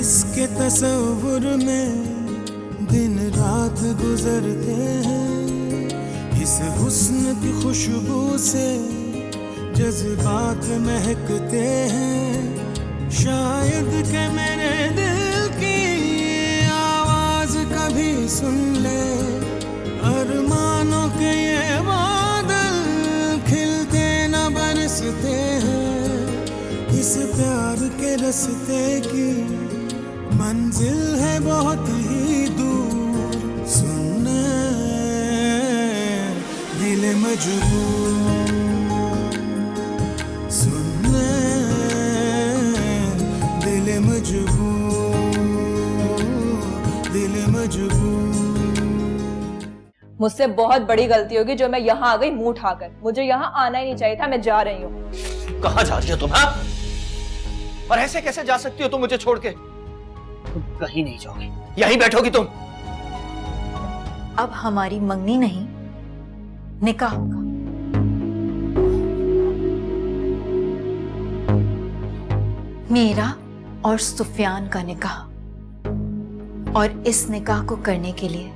जिसके तसव्वुर में दिन रात गुजरते हैं, इस हुस्न की खुशबू से जज्बात महकते हैं। शायद के मेरे दिल की आवाज कभी सुन ले, अरमानों के ये बादल खिलते न बरसते हैं। इस प्यार के रास्ते की मंजिल है बहुत ही दूर, सुनने दिल मजबूर, सुनने दिल मजबूर, दिल मजबूर। मुझसे बहुत बड़ी गलती होगी जो मैं यहाँ आ गई मुंह उठाकर। मुझे यहाँ आना ही नहीं चाहिए था। मैं जा रही हूँ। कहाँ जा रही हो तुम? हाँ? और ऐसे कैसे जा सकती हो तुम मुझे छोड़ के? तुम कहीं नहीं जाओगी, यहीं बैठोगी तुम। अब हमारी मंगनी नहीं, निकाह होगा। मेरा और सुफियान का निकाह, और इस निकाह को करने के लिए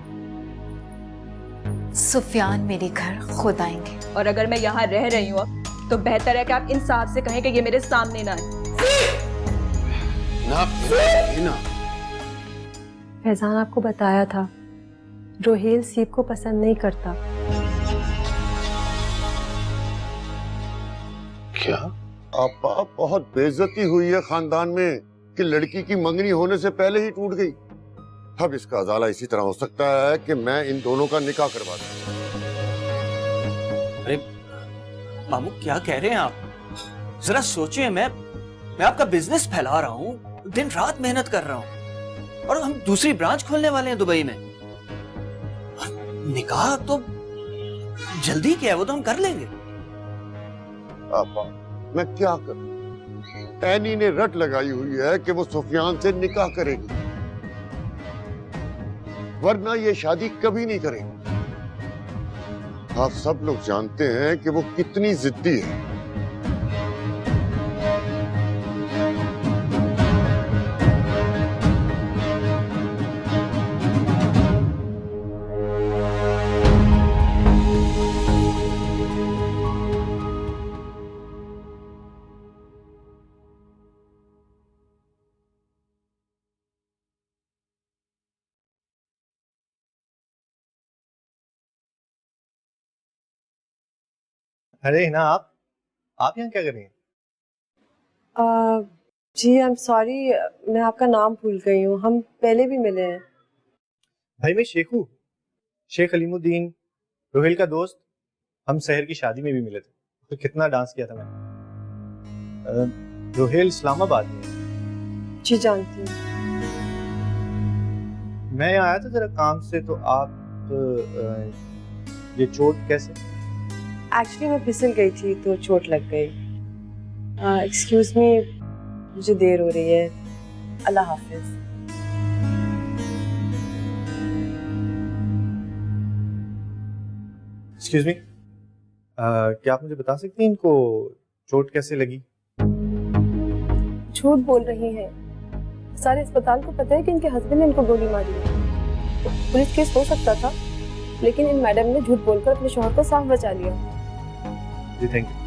सुफियान मेरे घर खुद आएंगे। और अगर मैं यहाँ रह रही हूँ तो बेहतर है कि आप इंसाफ से कहें कि ये मेरे सामने ना आए। ना फैजान आपको बताया था, रोहेल सीप को पसंद नहीं करता। क्या? आपा, बहुत बेइज्जती हुई है खानदान में कि लड़की की मंगनी होने से पहले ही टूट गई। अब इसका अजाला इसी तरह हो सकता है कि मैं इन दोनों का निकाह करवा दूं। अरे मामू, क्या कह रहे हैं आप? जरा सोचिए, मैं आपका बिजनेस फैला रहा हूँ, दिन रात मेहनत कर रहा हूँ, और हम दूसरी ब्रांच खोलने वाले हैं दुबई में। निकाह तो जल्दी क्या है, वो तो हम कर लेंगे। आपा, मैं क्या करूं? एनी ने रट लगाई हुई है कि वो सुफियान से निकाह करेगी, वरना ये शादी कभी नहीं करेगी। आप सब लोग जानते हैं कि वो कितनी जिद्दी है। अरे हिना, आप यहाँ क्या कर रही हैं? जी आई एम सॉरी, मैं आपका नाम भूल गई हूँ। हम पहले भी मिले हैं। भाई मैं शेख अलीमुद्दीन, रोहेल का दोस्त। हम शहर की शादी में भी मिले थे, तो कितना डांस किया था मैंने। रोहेल इस्लामाबाद में है। जी जानती हूँ। मैं यहाँ आया था जरा काम से, तो आप ये चोट कैसे? एक्चुअली मैं फिसल गई थी तो चोट लग गई। एक्सक्यूज मी, मुझे देर हो रही है। अल्लाह हाफिज। एक्सक्यूज मी, क्या आप मुझे बता सकती हैं इनको चोट कैसे लगी? झूठ बोल रही हैं। सारे अस्पताल को पता है कि इनके हस्बैंड ने इनको गोली मारी है। तो पुलिस केस हो सकता था, लेकिन इन मैडम ने झूठ बोलकर अपने शौहर को साफ बचा लिया। जी थैंक यू।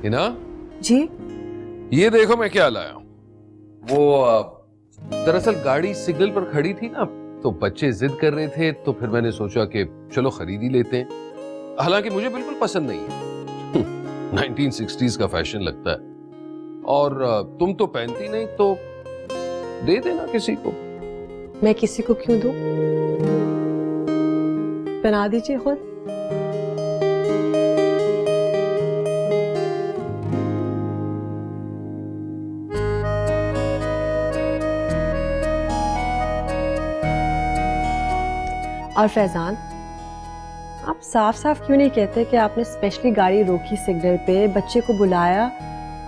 हिना, जी ये देखो मैं क्या लाया हूं। वो दरअसल गाड़ी सिग्नल पर खड़ी थी ना, तो बच्चे जिद कर रहे थे, तो फिर मैंने सोचा कि चलो खरीद ही लेते हैं। हालांकि मुझे बिल्कुल पसंद नहीं है। 1960s का फैशन लगता है, और तुम तो पहनती नहीं, तो दे देना किसी को। मैं किसी को क्यों दूं? बना दीजिए खुद। और फैजान, आप साफ साफ क्यों नहीं कहते कि आपने स्पेशली गाड़ी रोकी सिग्नल पे, बच्चे को बुलाया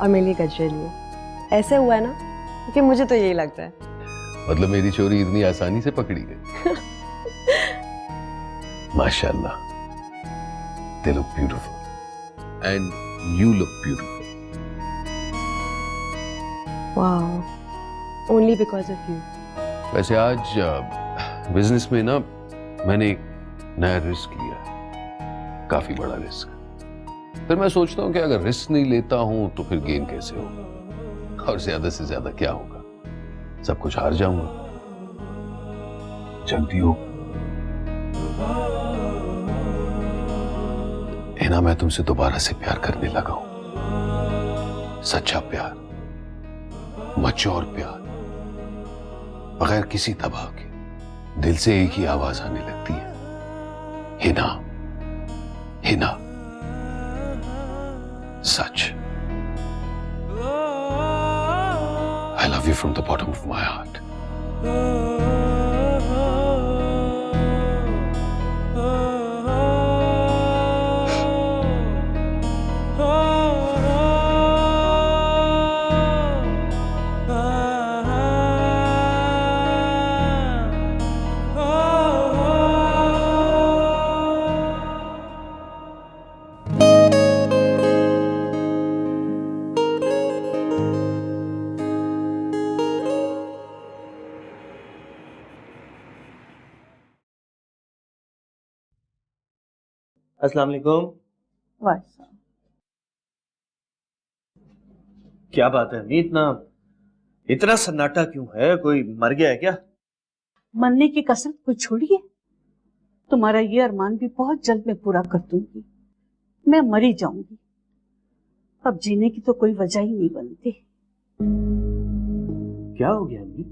और मेरे लिए गजरे लिए? ऐसे हुआ है ना? क्योंकि मुझे तो यही लगता है। मतलब मेरी चोरी इतनी आसानी से पकड़ी गई? माशाल्लाह, they look beautiful and you look beautiful. Wow, only because of you. वैसे आज बिजनेस में ना मैंने एक नया रिस्क लिया है, काफी बड़ा रिस्क। फिर मैं सोचता हूं कि अगर रिस्क नहीं लेता हूं तो फिर गेन कैसे होगा, और ज्यादा से ज्यादा क्या होगा, सब कुछ हार जाऊंगा। जानती हो हिना, मैं तुमसे दोबारा से प्यार करने लगा हूं। सच्चा प्यार, मैच्योर प्यार, बगैर किसी दबाव के दिल से एक ही आवाज आने लगती है, हिना, हिना। सच। I love you from the bottom of my heart. अस्सलाम वालेकुम। क्या बात है अम्मी, इतना इतना सन्नाटा क्यों है? कोई मर गया है क्या? मरने की कसरत को छोड़िए, तुम्हारा ये अरमान भी बहुत जल्द मैं पूरा कर दूंगी। मैं मरी जाऊंगी, अब जीने की तो कोई वजह ही नहीं बनती। क्या हो गया अम्मी?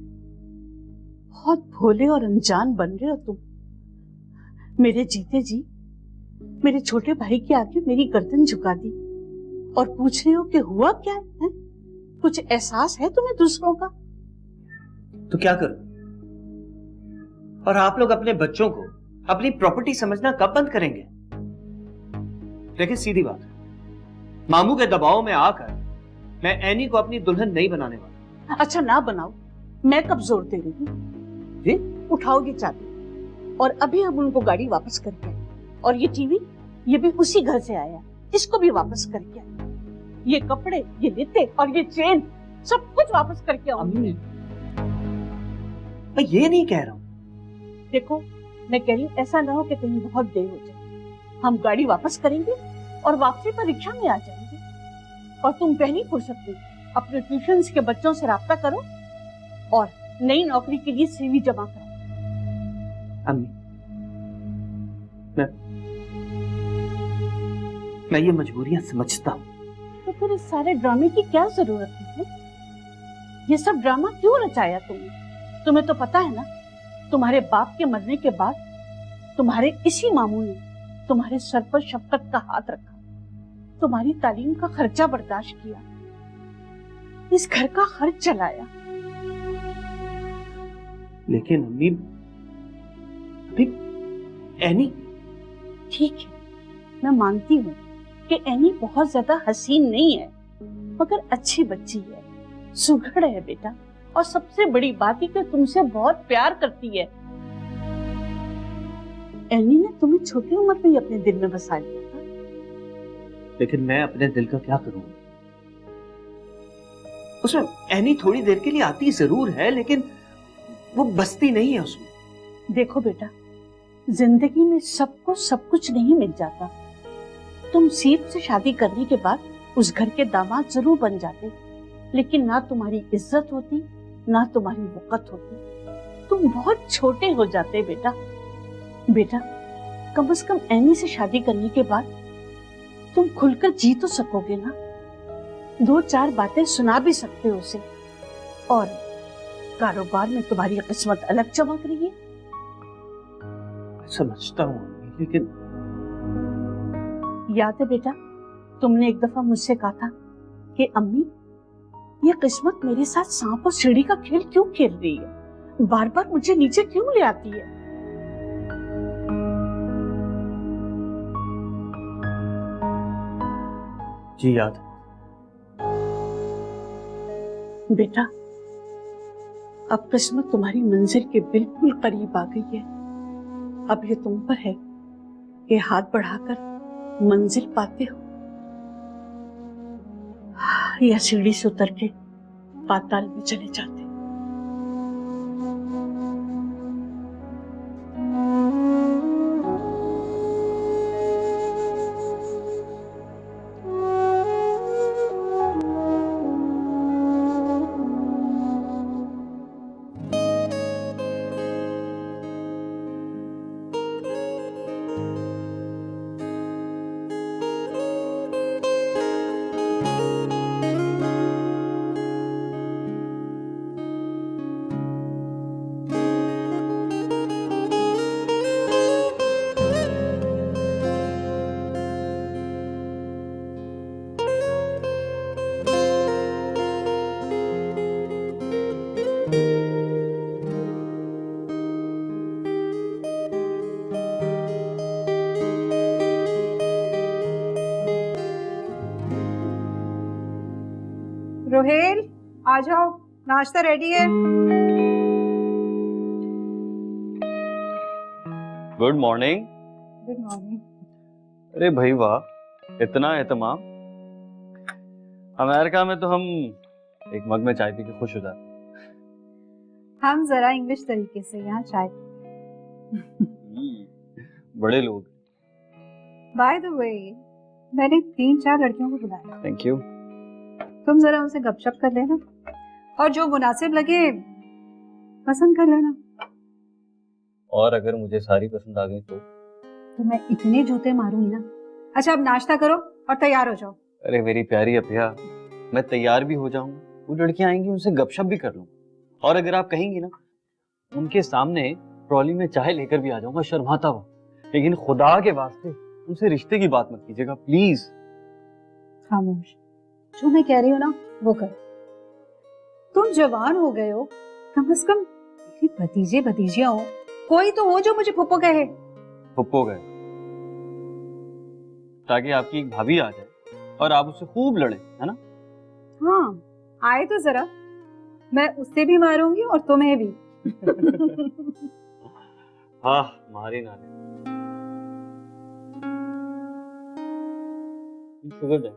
बहुत भोले और अनजान बन रहे हो तुम। मेरे जीते जी मेरे छोटे भाई के आगे मेरी गर्दन झुका दी और पूछ रहे हो कि हुआ क्या है? कुछ एहसास है तुम्हें दूसरों का? तो क्या करूं? और आप लोग अपने बच्चों को अपनी प्रॉपर्टी समझना कब बंद करेंगे? देखिए सीधी बात है, मामू के दबाव में आकर मैं एनी को अपनी दुल्हन नहीं बनाने वाला। अच्छा ना बनाओ, मैं कब जोर दे रही हूँ? जी? उठाओ ये चाबी और अभी हम उनको गाड़ी वापस करके आए। और ये टीवी, ये भी उसी घर से आया, इसको भी वापस करके आए। ये कपड़े, ये लेते और ये चेन, सब कुछ वापस करके आऊंगी। मैं ये नहीं कह रहा हूँ। देखो, मैं कह रही हूँ ऐसा ना हो कि कहीं बहुत देर हो जाए। हम गाड़ी वापस करेंगे और वापसी पर रिक्शा में आ जाएंगे। और तुम पहली फुर्सत में अपने ट्यूशंस के बच्चों से राब्ता करो और नई नौकरी के लिए सीवी जमा करो। अम्मी, मैं ये मजबूरियां समझता हूँ। तो फिर इस सारे ड्रामे की क्या जरूरत है? ये सब ड्रामा क्यों रचाया तुमने? तुम्हें तो पता है ना, तुम्हारे बाप के मरने के बाद तुम्हारे इसी मामू ने तुम्हारे सर पर शफकत का हाथ रखा, तुम्हारी तालीम का खर्चा बर्दाश्त किया, इस घर का खर्च चलाया। लेकिन अम्मी, अभी एनी। ठीक है, मैं मानती हूँ कि एनी बहुत ज्यादा हसीन नहीं है, मगर अच्छी बच्ची है, सुघड़ है बेटा, और सबसे बड़ी बात है कि तुमसे बहुत प्यार करती है। एनी ने तुम्हें छोटी उम्र में ही अपने दिल में बसा लिया था। लेकिन मैं अपने दिल का क्या करूं? उसमें एनी थोड़ी देर के लिए आती जरूर है, लेकिन वो बसती नहीं है उसमें। देखो बेटा, जिंदगी में सबको सब कुछ नहीं मिल जाता। तुम सीप से शादी करने के बाद उस घर के दामाद जरूर बन जाते, लेकिन ना तुम्हारी इज्जत होती, ना तुम्हारी वक़्त होती। तुम बहुत छोटे हो जाते बेटा। बेटा कम से कम एनी से शादी करने के बाद तुम खुलकर जी तो सकोगे ना, 2-4 बातें सुना भी सकते हो उसे। और कारोबार में तुम्हारी किस्मत अलग चमक रही है। समझता हूँ, लेकिन याद है बेटा, तुमने एक दफा मुझसे कहा था कि अम्मी ये किस्मत मेरे साथ सांप और सीढ़ी का खेल क्यों खेल रही है, बार बार मुझे नीचे क्यों ले आती है। जी याद। बेटा अब किस्मत तुम्हारी मंजिल के बिल्कुल करीब आ गई है। अब ये तुम पर है कि हाथ बढ़ाकर मंजिल पाते हो या सीढ़ी से उतर के पाताल में चले जाते। रोहेल आ जाओ, नाश्ता रेडी है। Good morning. Good morning. अरे भाई वाह, इतना एहतमाम। अमेरिका में तो हम एक मग में चाय पी के खुश हो जाते। हम जरा इंग्लिश तरीके से यहाँ चाय। बड़े लोग। बाय द वे, मैंने 3-4 लड़कियों को बुलाया। Thank you. तुम जरा उनसे गपशप कर लेना और जो मुनासिब लगे पसंद कर लेना। और अगर मुझे सारी पसंद आ गई तो मैं इतने जूते मारूंगी ना। अच्छा अब नाश्ता करो और तैयार हो जाओ। अरे मेरी प्यारी अपिया, मैं तैयार भी हो जाऊंगा, वो लड़कियां आएंगी उनसे गपशप भी कर लूंगा। और अगर आप कहेंगी ना, उनके सामने ट्रॉली में चाय लेकर भी आ जाऊंगा शर्माता हुआ। लेकिन खुदा के वास्ते उनसे रिश्ते की बात मत कीजिएगा प्लीज। खामोश, जो मैं कह रही हूँ ना वो कर। तुम जवान हो गए हो, कम से कम मेरे भतीजे भतीजियां हो, कोई तो हो जो मुझे फुप्पो कहे। फुप्पो गए ताकि आपकी एक भाभी आ जाए और आप उससे खूब लड़े, है ना? हाँ आए तो जरा, मैं उससे भी मारूंगी और तुम्हें भी। हाँ मारी ना ले। शुगर दे।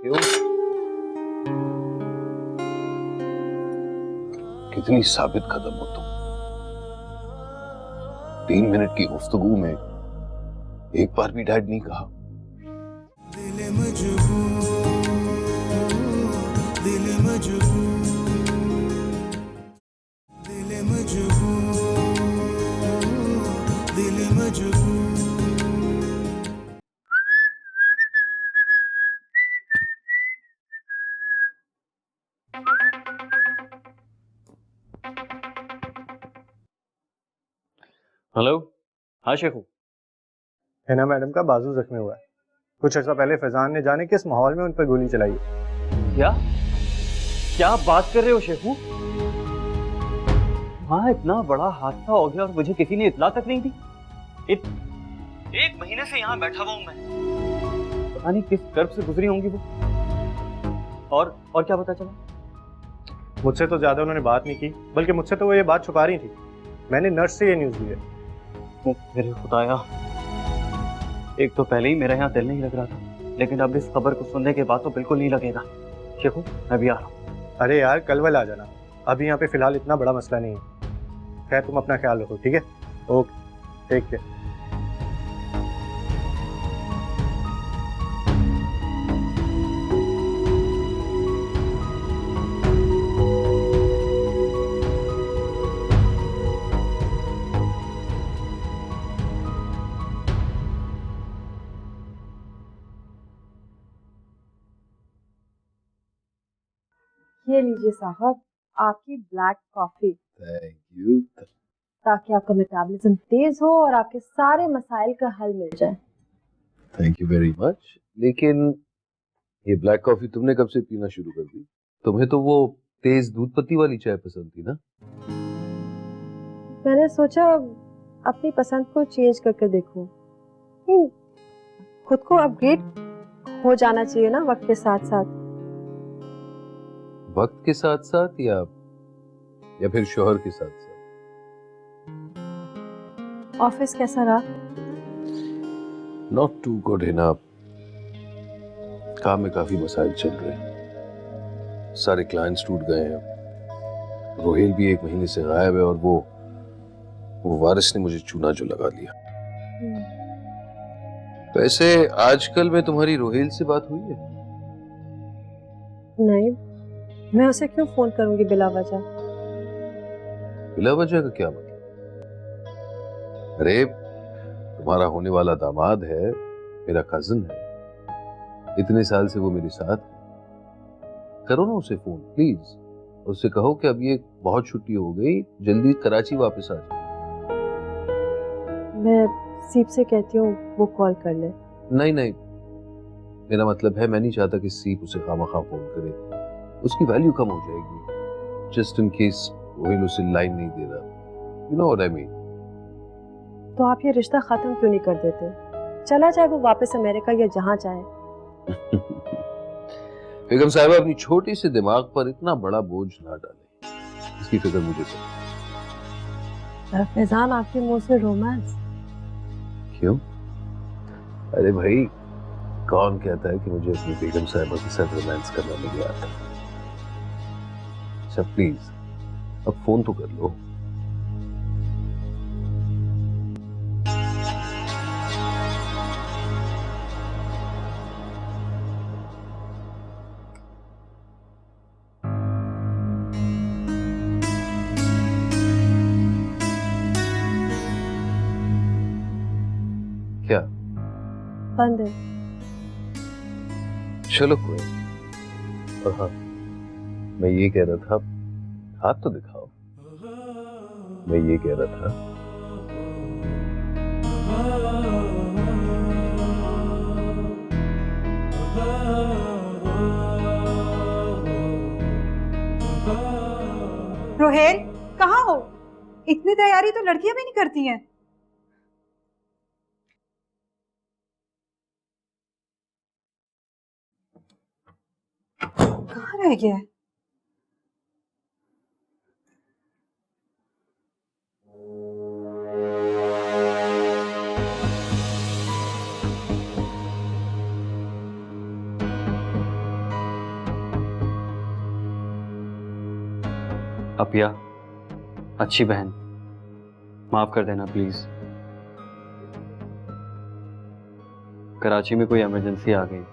क्यों? कितनी साबित कदम हो तुम। 3 मिनट की गुफ्तगू में एक बार भी डैड नहीं कहा। दिल मजबूर, दिल मजबूर, दिल मजबूर, दिल मजबूर। हेलो, हाँ शेखू। हिना मैडम का बाजू जख्मी हुआ है। कुछ अर्सा पहले फैजान ने जाने किस माहौल में उन पर गोली चलाई है। क्या क्या आप बात कर रहे हो शेखू? हाँ इतना बड़ा हादसा हो गया और मुझे किसी ने इतला तक नहीं दी। एक महीने से यहाँ बैठा हुआ हूँ मैं, पता नहीं किस कर्ब से गुजरी होंगी वो। और क्या पता चला? मुझसे तो ज्यादा उन्होंने बात नहीं की, बल्कि मुझसे तो वो ये बात छुपा रही थी। मैंने नर्स से ये न्यूज़ ली है। मेरे खुदाया, एक तो पहले ही मेरा यहाँ दिल नहीं लग रहा था, लेकिन अब इस खबर को सुनने के बाद तो बिल्कुल नहीं लगेगा। शेखू मैं भी आ रहा हूँ। अरे यार कल वल आ जाना, अभी यहाँ पे फिलहाल इतना बड़ा मसला नहीं है। खैर तुम अपना ख्याल रखो, ठीक है? Okay, take care. ये लीजिए साहब, आपकी ब्लैक कॉफी, थैंक यू। ताकि आपका मेटाबॉलिज्म तेज हो और आपके सारे मसाइल का हल मिल जाए। Thank you very much. लेकिन ये ब्लैक कॉफी तुमने कब से पीना शुरू कर दी? तुम्हें तो वो तेज दूध पत्ती वाली चाय पसंद थी ना? मैंने सोचा अपनी पसंद को चेंज करके देखूं। नहीं, खुद को अपग्रेड हो जाना चाहिए ना वक्त के साथ साथ। वक्त के साथ साथ या फिर शोहर के साथ साथ? ऑफिस कैसा रहा? Not too good enough. काम में काफी मसाइल चल रहे हैं, सारे क्लाइंट्स टूट गए हैं। रोहेल भी 1 महीने से गायब है और वो वारिस ने मुझे चूना जो लगा लिया। वैसे आजकल में तुम्हारी रोहेल से बात हुई है? नहीं, मैं उसे क्यों फोन करूंगी बिला वजह? बिला वजह का क्या मतलब? अरे तुम्हारा होने वाला दामाद है, मेरा कजिन है, इतने साल से वो मेरे साथ है। करो ना उसे फोन प्लीज, उससे कहो कि अब ये बहुत छुट्टी हो गई, जल्दी कराची वापस आ जाए। मैं सीप से कहती हूँ वो कॉल कर ले। नहीं नहीं, मेरा मतलब है मैं नहीं चाहता कि सीप उसे खामखा फोन करे, उसकी वैल्यू कम हो जाएगी। जस्ट इन केस रोहिल उसे लाइन नहीं दे रहा, you know what I mean. तो आप ये रिश्ता खत्म क्यों नहीं कर देते? चला जाए वो वापस अमेरिका या जहाँ चाहे। बेगम साहिबा, अपनी छोटी सी दिमाग पर इतना बड़ा बोझ ना डालें, इसकी फिक्र मुझे कर। फैजान, आपके मुंह से रोमांस? क्यों? अरे भाई, कौन कहता है कि मुझे अपनी बेगम साहिबा के साथ रोमांस करना नहीं आता? अच्छा प्लीज अब फोन तो कर लो। क्या? बंद है। चलो कोई नहीं। और हाँ, मैं ये कह रहा था, हाथ तो दिखाओ। मैं ये कह रहा था, रोहेल, कहाँ हो? इतनी तैयारी तो लड़कियां भी नहीं करती हैं। कहाँ रह गया है? अपिया, अच्छी बहन, माफ कर देना प्लीज। कराची में कोई इमरजेंसी आ गई,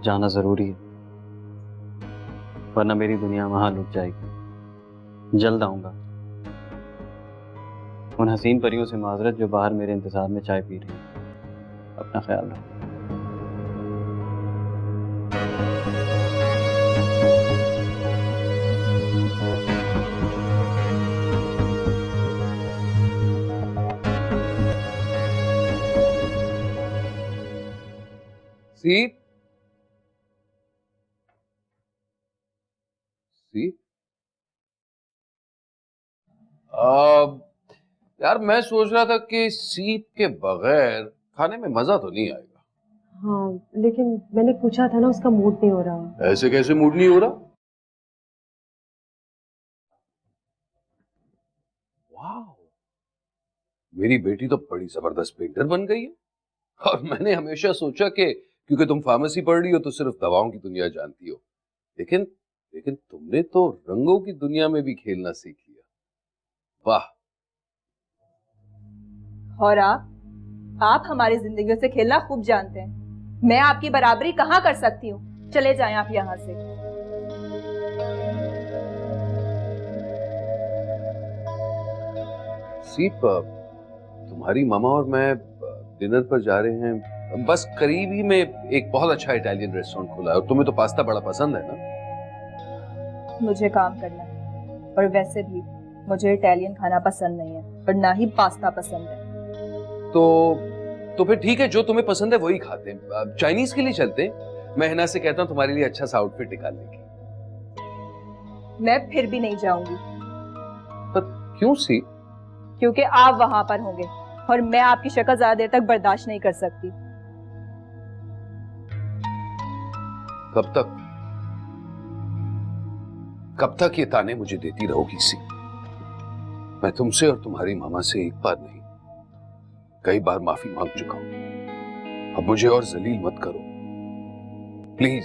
जाना जरूरी है, वरना मेरी दुनिया वहां लुट जाएगी। जल्द आऊंगा। उन हसीन परियों से माजरत जो बाहर मेरे इंतजार में चाय पी रही हैं। अपना ख्याल रखो। सीप सीप, यार मैं सोच रहा था कि सीप के बगैर खाने में मजा तो नहीं आएगा। हाँ, लेकिन मैंने पूछा था ना, उसका मूड नहीं हो रहा। ऐसे कैसे मूड नहीं हो रहा? वाह, मेरी बेटी तो बड़ी जबरदस्त पेंटर बन गई है। और मैंने हमेशा सोचा कि क्योंकि तुम फार्मेसी पढ़ रही हो तो सिर्फ दवाओं की दुनिया जानती हो, लेकिन तुमने तो रंगों की दुनिया में भी खेलना सीख लिया। वाह। और आप हमारी जिंदगियों से खेलना खूब जानते हैं। मैं आपकी बराबरी कहाँ कर सकती हूँ? चले जाएं आप यहाँ से। सीप, तुम्हारी मामा और मैं डिनर पर जा रहे हैं, बस करीब ही में एक बहुत अच्छा इटालियन रेस्टोरेंट खुला है और तुम्हें तो पास्ता बड़ा पसंद है ना। मुझे काम करना है, और वैसे भी मुझे इटालियन खाना पसंद नहीं है और ना ही पास्ता पसंद है। तो फिर ठीक है, जो तुम्हें पसंद है वही खाते हैं। चाइनीज के लिए चलते हैं। मैं हिना से कहता हूँ तुम्हारे लिए अच्छा सा आउटफिट निकालने की। मैं फिर भी नहीं जाऊंगी। पर क्यों सी? क्योंकि आप वहां पर होंगे और मैं आपकी शक्ल ज्यादा देर तक बर्दाश्त नहीं कर सकती। कब तक? कब तक ये ताने मुझे देती रहोगी सी? मैं तुमसे और तुम्हारी मामा से एक बार नहीं, कई बार माफी मांग चुका हूं। अब मुझे और जलील मत करो प्लीज।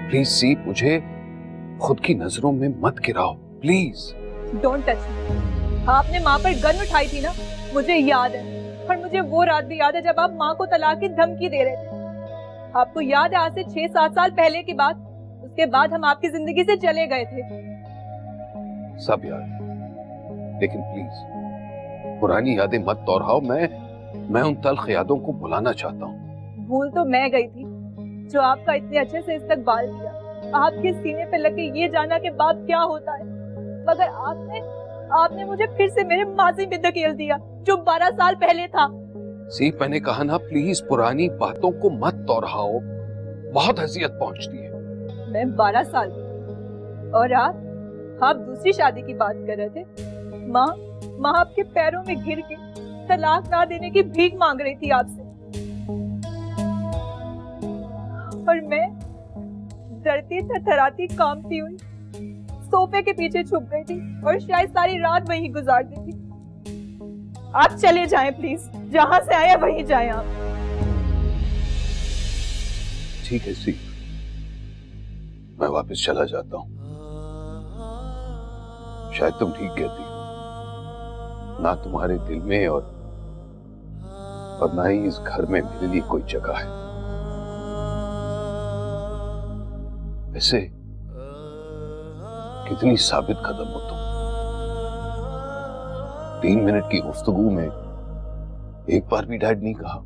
प्लीज सी, मुझे खुद की नजरों में मत गिराओ प्लीज। Don't touch me. आपने माँ पर गन उठाई थी ना, मुझे याद है। और मुझे वो रात भी याद है जब आप माँ को तलाक की धमकी दे रहे थे। आपको याद है, आज से 6-7 साल पहले की बात। उसके बाद हम आपकी जिंदगी से चले गए थे। सब याद है, लेकिन प्लीज पुरानी यादें मत दोहराओ। मैं उन तल्ख यादों को भुलाना चाहता हूँ। भूल तो मैं गई थी जो आपका इतने अच्छे से इस्तकबाल किया, आपके सीने पे लगे ये जाना कि बाप क्या होता है। मगर आपने मुझे फिर से मेरे माजी में धकेल दिया जो 12 साल पहले था। सी, मैंने कहा ना, प्लीज पुरानी बातों को मत दोहराओ, बहुत अजियत पहुंचती है। मैं 12 साल की और आप दूसरी शादी की बात कर रहे थे। माँ आपके पैरों में गिर के तलाक ना देने की भीख मांग रही थी आपसे, और मैं डरती थरथराती कांपती हुई सोफे के पीछे छुप गई थी और शायद सारी रात वहीं गुजार दी थी। आप चले जाएं प्लीज, जहां से आए वहीं जाएं आप। ठीक है सी, मैं वापस चला जाता हूं। शायद तुम ठीक कहती हो, ना तुम्हारे दिल में और ना ही इस घर में मेरे लिए कोई जगह है। वैसे कितनी साबित कदम हो तुम। 3 मिनट की गुफ्तगू में एक बार भी डैड नहीं कहा।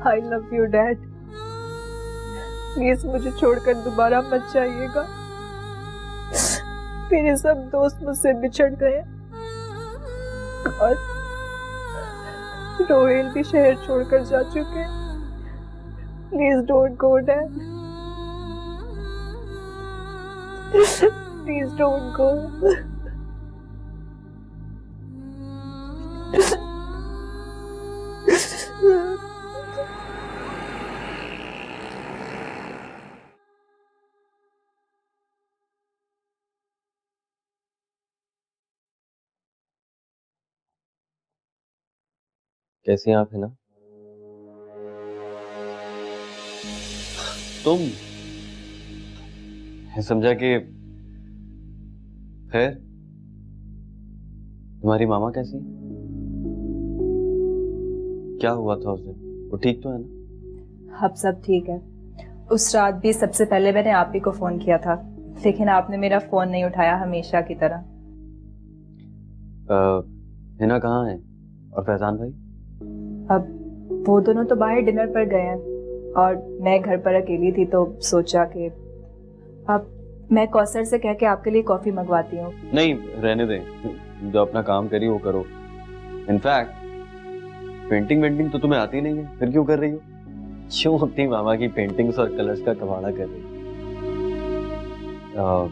I love you, Dad. Please मुझे छोड़कर दोबारा मत जाइएगा। मेरे सब दोस्त मुझसे बिछड़ गए और रोहेल भी शहर छोड़कर जा चुके हैं। Please don't go, dad. Please don't go. कैसी हैं आप, है ना? तुम समझा कि खैर, तुम्हारी मामा कैसी है? क्या हुआ था उस दिन? वो ठीक तो है ना? अब सब ठीक है। उस रात भी सबसे पहले मैंने आप ही को फोन किया था, लेकिन आपने मेरा फोन नहीं उठाया हमेशा की तरह। हिना कहाँ है और फैजान भाई? अब वो दोनों तो बाहर डिनर पर गए हैं और मैं घर पर अकेली थी, तो सोचा कि अब मैं कौसर से कह के आपके लिए कॉफी मंगवाती हूँ। नहीं, रहने दें, जो अपना काम करी वो करो। इनफैक्ट पेंटिंग वेंटिंग तो तुम्हें आती नहीं है, फिर क्यों कर रही हो? क्यों अपनी मामा की पेंटिंग्स और कलर्स का कबाड़ा कर रही हो?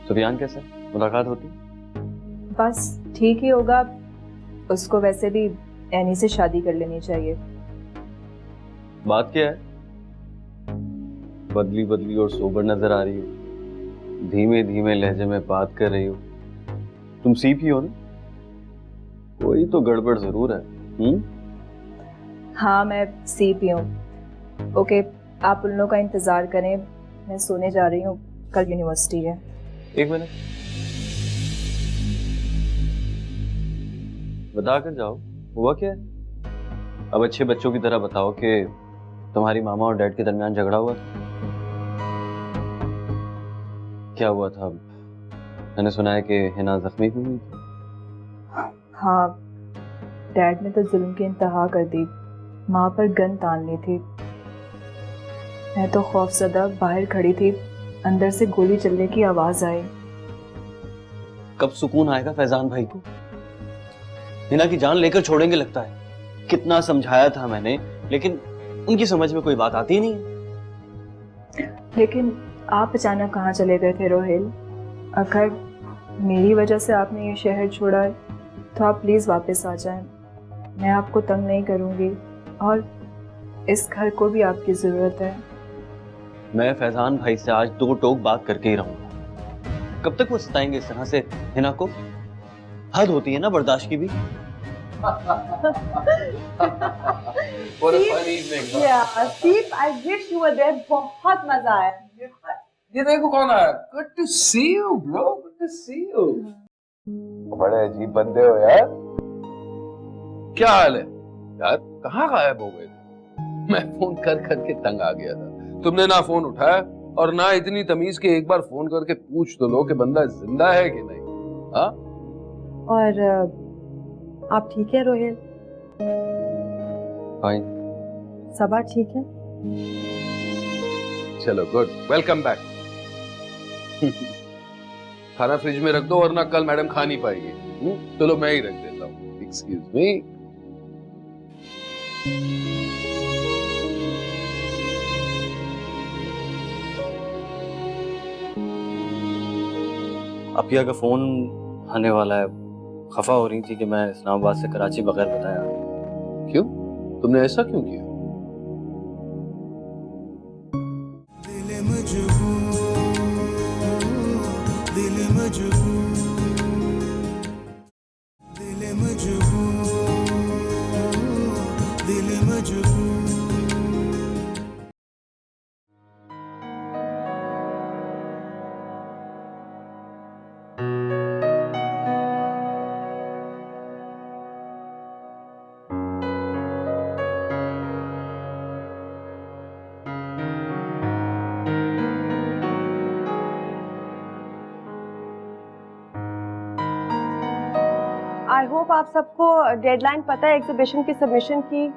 सुफियान कैसा है? मुलाकात होती? बस ठीक ही होगा। उसको वैसे भी एनी से शादी कर लेनी चाहिए। बात क्या है? बदली बदली और सोबर नजर आ रही हो, धीमे धीमे लहजे में बात कर रही हो। तुम सीप ही हो ना? कोई तो गड़बड़ जरूर है। हाँ, मैं सीप ही हूँ। ओके, आप उन लोगों का इंतजार करें, मैं सोने जा रही हूँ, कल यूनिवर्सिटी है। एक मिनट, बता कर जाओ, हुआ क्या है? अब अच्छे बच्चों की तरह बताओ कि तुम्हारी मामा और डैड के दरमियान झगड़ा हुआ था। क्या हुआ था? मैंने सुना है कि हिना जख्मी भी हुई थी। हाँ, डैड ने तो जुल्म की इंतहा कर दी, माँ पर गन तान ली थी। मैं तो खौफजदा बाहर खड़ी थी, अंदर से गोली चलने की आवाज आई। कब सुकून आएगा फैजान भाई को? हिना की जान लेकर छोड़ेंगे लगता है। कितना समझाया था मैंने, लेकिन उनकी समझ में कोई बात आती नहीं है। लेकिन आप अचानक कहाँ चले गए थे रोहेल? अगर मेरी वजह से आपने ये शहर छोड़ा है तो आप प्लीज़ वापस आ जाएं। मैं आपको तंग नहीं करूँगी और इस घर को भी आपकी ज़रूरत है। मैं फैजान भाई से आज 2 टोक बात करके ही रहूंगा। कब तक वो सताएंगे इस तरह से हिना को? हद होती है ना बर्दाश्त की भी। बहुत मजा आया। ये देखो कौन आया। Good to see you bro, good to see you. बड़े अजीब बंदे हो यार। क्या हाल है यार? कहाँ गायब हो गए थे? मैं फोन कर करके तंग आ गया था। तुमने ना फोन उठाया और ना इतनी तमीज के एक बार फोन करके पूछ तो लो कि बंदा जिंदा है कि नहीं। हाँ? और आप ठीक है रोहेल? फाइन। सबा ठीक है? चलो गुड, वेलकम बैक। खाना फ्रिज में रख दो वरना कल मैडम खा नहीं पाएगी। चलो मैं ही रख देता हूँ। Excuse me. अपिया का फोन आने वाला है। खफा हो रही थी कि मैं इस्लामाबाद से कराची बगैर बताया। क्यों? तुमने ऐसा क्यों किया? दिल मजबूर, दिल मजबूर, दिल मजबूर, दिल मजबूर। आई होप आप सबको डेडलाइन पता है एग्जीबिशन की सबमिशन की।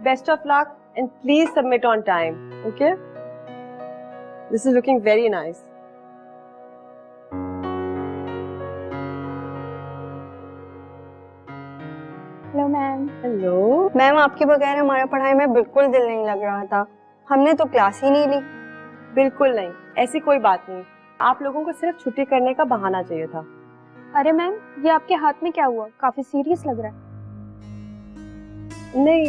Best of luck and please submit on time. Okay, this is looking very nice. Hello ma'am. Hello ma'am, आपके बगैर हमारा पढ़ाई में बिल्कुल दिल नहीं लग रहा था। हमने तो क्लास ही नहीं ली। बिल्कुल नहीं, ऐसी कोई बात नहीं। आप लोगों को सिर्फ छुट्टी करने का बहाना चाहिए था। अरे मैम, ये आपके हाथ में क्या हुआ? काफी सीरियस लग रहा है। नहीं,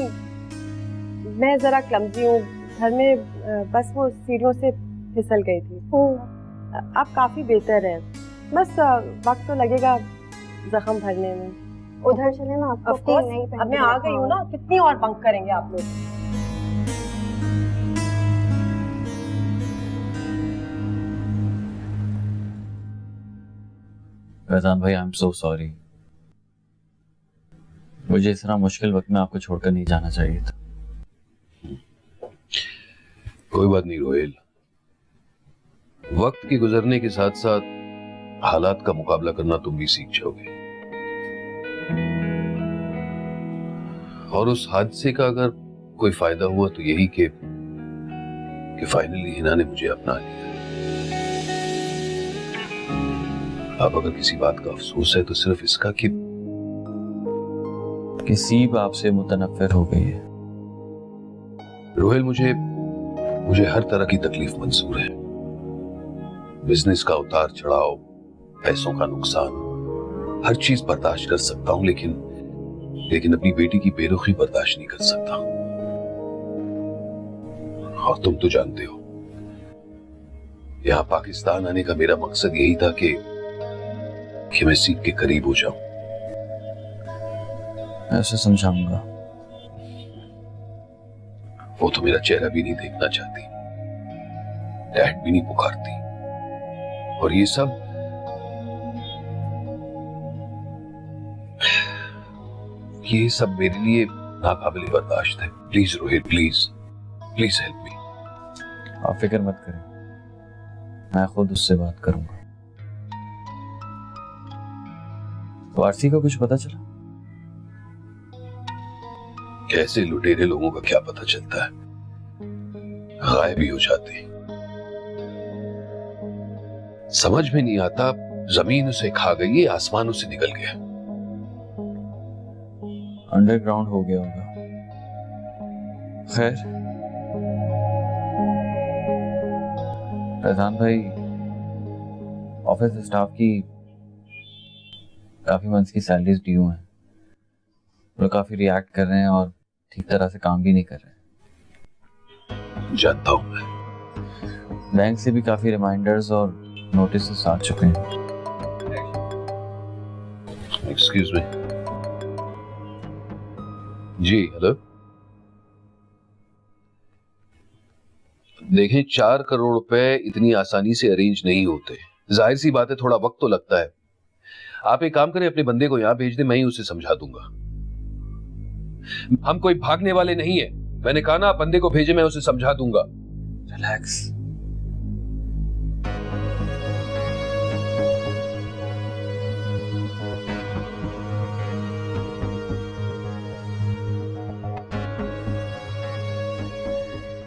मैं जरा क्लमजी हूँ। घर में बस वो सीढ़ियों से फिसल गई थी। ओह। आप काफी बेहतर हैं, बस वक्त तो लगेगा जख्म भरने में। उधर चले, मैं आपको Of course, नई पहन अब मैं के आ गई हूँ ना, कितनी और बंक करेंगे आप लोग? फैजान भाई, आई एम सो सॉरी। मुझे इस तरह मुश्किल वक्त में आपको छोड़कर नहीं जाना चाहिए था। कोई बात नहीं रोहेल, वक्त के गुजरने के साथ साथ हालात का मुकाबला करना तुम भी सीख जाओगे। और उस हादसे का अगर कोई फायदा हुआ तो यही कि फाइनली हिना ने मुझे अपना लिया। अब अगर किसी बात का अफसोस है तो सिर्फ इसका कि सीब आपसे मुतनफ्फिर हो गई है। रोहेल, मुझे हर तरह की तकलीफ मंजूर है। बिजनेस का उतार चढ़ाव, पैसों का नुकसान, हर चीज बर्दाश्त कर सकता हूं, लेकिन अपनी बेटी की बेरुखी बर्दाश्त नहीं कर सकता। और तुम तो जानते हो, यहां पाकिस्तान आने का मेरा मकसद यही था कि मैं सीख के करीब हो जाऊं। ऐसे समझाऊंगा। वो तो मेरा चेहरा भी नहीं देखना चाहती, डैड भी नहीं पुकारती, और ये सब ये सब मेरे लिए नाकाबिले बर्दाश्त है। Please Rohit, please please help me. आप फिक्र मत करें, मैं खुद उससे बात करूंगा। तो आरसी को कुछ पता चला? कैसे लुटेरे लोगों का क्या पता चलता है, गायब ही हो जाते हैं। समझ में नहीं आता, जमीन उसे खा गई है, आसमान उसे निकल गया। अंडरग्राउंड हो गया होगा। खैर, फैजान भाई, ऑफिस स्टाफ की काफी मंथ्स की सैलरीज ड्यू हैं। वो काफी रिएक्ट कर रहे हैं और ठीक तरह से काम भी नहीं कर रहे। जानता हूं मैं। बैंक से भी काफी रिमाइंडर्स और नोटिस आ चुके हैं। Excuse me. जी हेलो। देखें, 4 करोड़ रुपए इतनी आसानी से अरेंज नहीं होते। जाहिर सी बात है, थोड़ा वक्त तो लगता है। आप एक काम करें, अपने बंदे को यहां भेज दें, मैं ही उसे समझा दूंगा। हम कोई भागने वाले नहीं है। मैंने कहा ना, आप बंदे को भेजे, मैं उसे समझा दूंगा। रिलैक्स।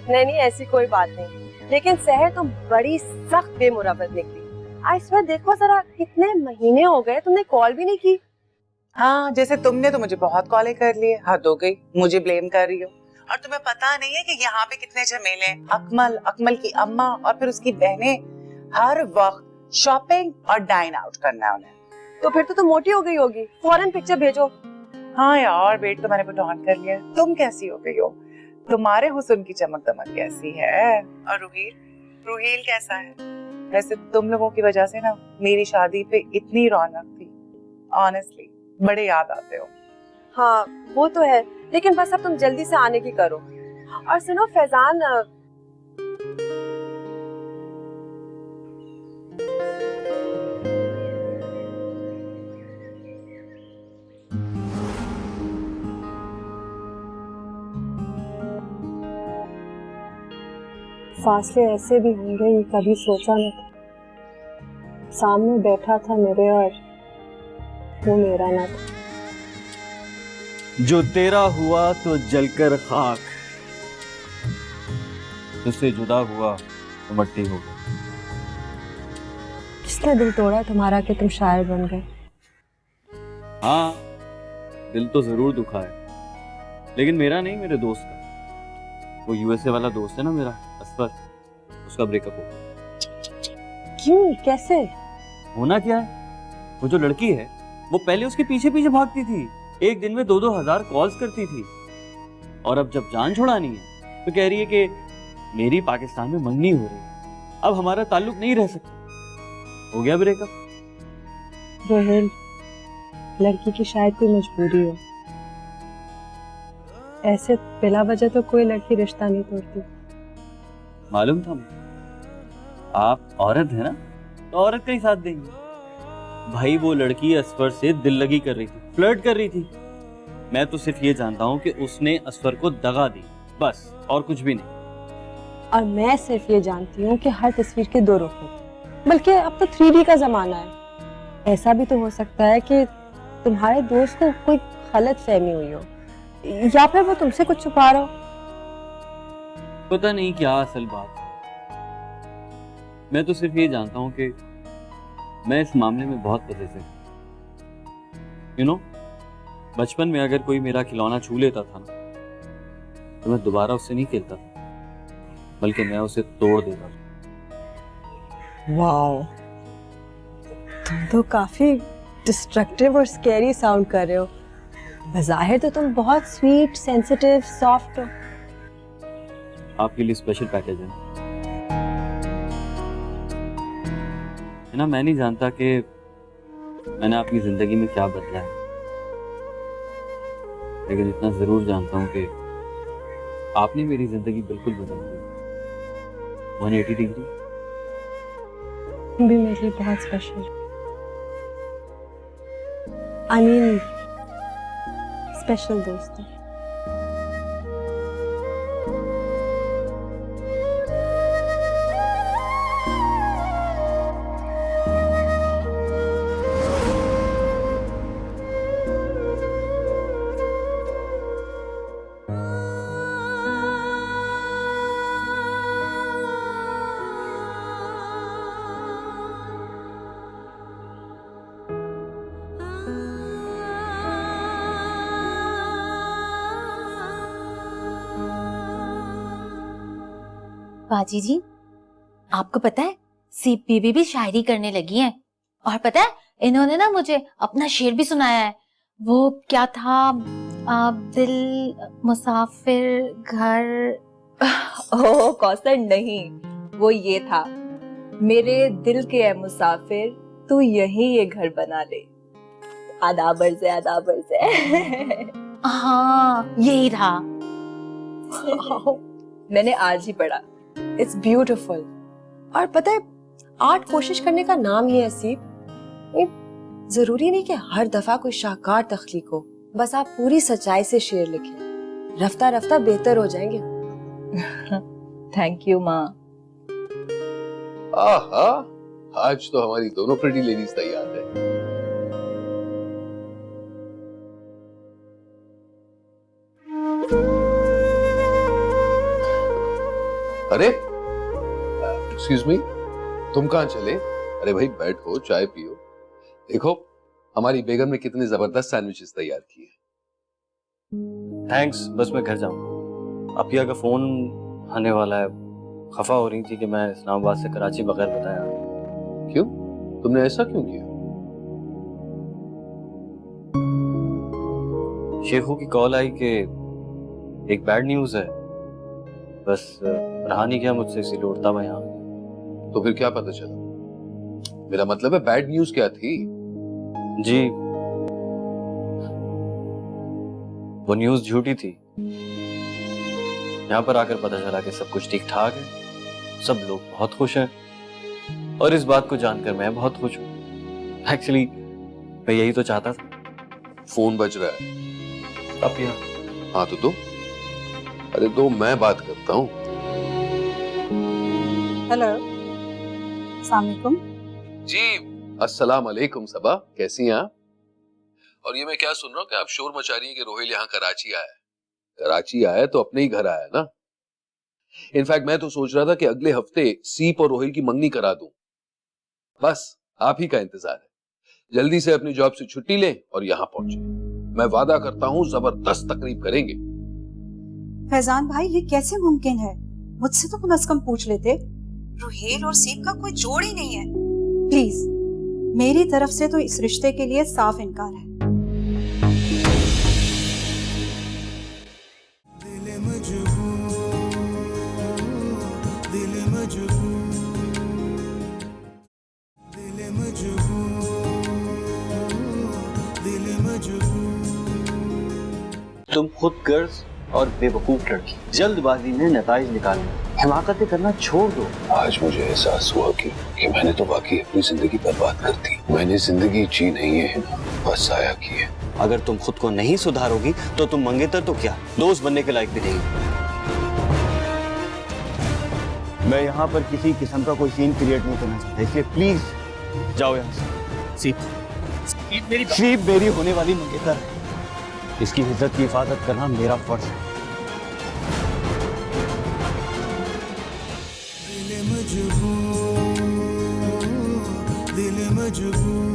नहीं, ऐसी कोई बात नहीं, लेकिन सहर तो बड़ी सख्त बेमुरवत निकली। आई स्वेयर, देखो जरा, कितने महीने हो गए तुमने कॉल भी नहीं की। हाँ, जैसे तुमने तो मुझे बहुत कॉलें कर लिए, हद हो गई, मुझे ब्लेम कर रही हो। और तुम्हें पता नहीं है कि यहाँ पे कितने झमेले हैं। अकमल की अम्मा और फिर उसकी बहनें हर वक्त शॉपिंग और डाइन आउट करना है उन्हें। तो फिर तो तुम मोटी हो गई होगी, फौरन पिक्चर भेजो। हाँ यार, वेट तो मैंने पुट ऑन कर लिया। तुम कैसी हो गई हो? तुम्हारे हुस्न की चमक दमक कैसी है? और रुहील कैसा है? वैसे तुम लोगों की वजह से ना मेरी शादी पे इतनी रौनक थी। ऑनेस्टली बड़े याद आते हो। हाँ वो तो है, लेकिन बस अब तुम जल्दी से आने की करो। और सुनो फैजान, फासले ऐसे भी होंगे ये कभी सोचा न था। सामने बैठा था मेरे और वो मेरा ना था। जो तेरा हुआ तो जलकर खाक, तुझसे जुदा हुआ तो मट्टी हो गई। किसने दिल तोड़ा तुम्हारा कि तुम शायर बन गए? हाँ, दिल तो जरूर दुखा है, लेकिन मेरा नहीं, मेरे दोस्त का। वो यूएसए वाला दोस्त है ना मेरा, असफर, उसका ब्रेकअप हो गया। क्यों, कैसे? होना क्या है, वो जो लड़की है वो पहले उसके पीछे पीछे भागती थी, एक दिन में 2-2 हजार कॉल्स करती थी, और अब जब जान छुड़ानी है तो कह रही है कि मेरी पाकिस्तान में मंगनी हो रही है, अब हमारा ताल्लुक नहीं रह सकता। हो गया ब्रेकअप। रोहिल, लड़की की शायद कोई मजबूरी हो, ऐसे बिला वजह तो कोई लड़की रिश्ता नहीं तोड़ती। मालूम था मुझे, आप औरत है ना, तो औरत का ही साथ देंगे। भाई वो लड़की असफर से दिल लगी कर रही थी, फ्लर्ट कर रही थी। मैं तो सिर्फ ये जानता हूँ कि उसने असफर को दगा दी, बस, और कुछ भी नहीं। और मैं सिर्फ ये जानती हूँ कि हर तस्वीर के 2 रुख होते हैं, बल्कि अब तो 3D का जमाना है। ऐसा भी तो हो सकता है कि तुम्हारे दोस्त को कोई गलत फहमी हुई हो, या फिर वो तुमसे कुछ छुपा रहा हो। पता नहीं क्या असल बात है। मैं तो सिर्फ ये जानता हूँ कि मैं इस मामले में बहुत पजेसिव हूं। यू नो, बचपन में अगर कोई मेरा खिलौना छू लेता था ना, तो मैं दोबारा उससे नहीं खेलता था, बल्कि मैं उसे तोड़ देता था। वाओ, तुम तो काफी डिस्ट्रक्टिव और स्कैरी साउंड कर रहे हो। बज़ाहिर तो तुम बहुत स्वीट, सेंसिटिव, सॉफ्ट हो। आपके लिए स्पेशल पैकेज है ना। मैं नहीं जानता कि मैंने अपनी जिंदगी में क्या बदला है, लेकिन इतना जरूर जानता हूँ कि आपने मेरी जिंदगी बिल्कुल बदल दी, 180 डिग्री। भी मेरे लिए बहुत स्पेशल। आई मीन स्पेशल दोस्त हो। बाजी जी, आपको पता है सीप बीबी भी शायरी करने लगी हैं। और पता है इन्होंने ना मुझे अपना शेर भी सुनाया है। वो क्या था, दिल मुसाफिर घर। ओह कौसर नहीं, वो ये था, मेरे दिल के है मुसाफिर तू यही ये घर बना ले। आदाबर से आदाबर से। हाँ यही था। मैंने आज ही पढ़ा। It's beautiful. और पता है आर्ट कोशिश करने का नाम ही है सीप। जरूरी नहीं कि हर दफा कोई शाहकार तख्लीक हो, बस आप पूरी सच्चाई से शेर लिखें, रफ्ता रफ्ता बेहतर हो जाएंगे। थैंक यू माँ। आहा, आज तो हमारी दोनों प्रेटी लेडीज तैयार है। अरे एक्सक्यूज मी, तुम कहाँ चले? अरे भाई बैठो, चाय पियो। देखो हमारी बेगम ने कितने जबरदस्त सैंडविचेस तैयार किए। थैंक्स, बस मैं घर जाऊँ। अपिया का फोन आने वाला है। खफा हो रही थी कि मैं इस्लामाबाद से कराची बगैर बताया। क्यों? तुमने ऐसा क्यों किया? शेखू की कॉल आई कि एक बैड न्यूज है। बस रहा नहीं गया मुझसे, इसीलिए उड़ता हुआ यहाँ। तो फिर क्या पता चला? मेरा मतलब है बैड न्यूज क्या थी? जी, वो न्यूज झूठी थी। यहाँ पर आकर पता चला कि सब कुछ ठीक ठाक है, सब लोग बहुत खुश हैं, और इस बात को जानकर मैं बहुत खुश हूँ। एक्चुअली मैं यही तो चाहता था। फोन बज रहा है। अपिया। हाँ तो दो। अरे दो, मैं बात करता हूँ। हेलो, अस्सलाम वालेकुम। जी अस्सलाम वालेकुम सबा, कैसी हैं आप? और ये मैं क्या सुन रहा हूँ कि आप शोर मचा रही हैं कि रोहिल यहाँ कराची आया है। कराची आया तो अपने ही घर आया ना। इनफैक्ट मैं तो सोच रहा था कि अगले हफ्ते सीप और रोहिल की मंगनी करा दूं। बस आप ही का इंतजार है। जल्दी से अपनी जॉब से छुट्टी लें और यहाँ पहुंचे। मैं वादा करता हूँ जबरदस्त तकरीब करेंगे। फैजान भाई, ये कैसे मुमकिन है? मुझसे तो कम से कम पूछ लेते। रुहेल और सीप का कोई जोड़ ही नहीं है। प्लीज, मेरी तरफ से तो इस रिश्ते के लिए साफ इनकार है। दिल मजबूर, दिल मजबूर, दिल मजबूर, दिल मजबूर। तुम खुद गर्ज और बेवकूफ लड़की, जल्दबाजी में नताइज निकालना, हिमाकतें करना छोड़ दो। आज मुझे एहसास हुआ कि मैंने तो वाकई अपनी जिंदगी बर्बाद कर दी। मैंने जिंदगी जी नहीं है ना, बस आया की है। अगर तुम खुद को नहीं सुधारोगी तो तुम मंगेतर तो क्या, दोस्त बनने के लायक भी नहीं। मैं यहाँ पर किसी किस्म का कोई सीन क्रिएट नहीं करना चाहता, इसलिए प्लीज जाओ यहाँ से। सीप मेरी होने वाली मंगेतर है, इसकी इज्जत की हिफाजत करना मेरा फर्ज है। दिल मजबूर, दिल मजबूर।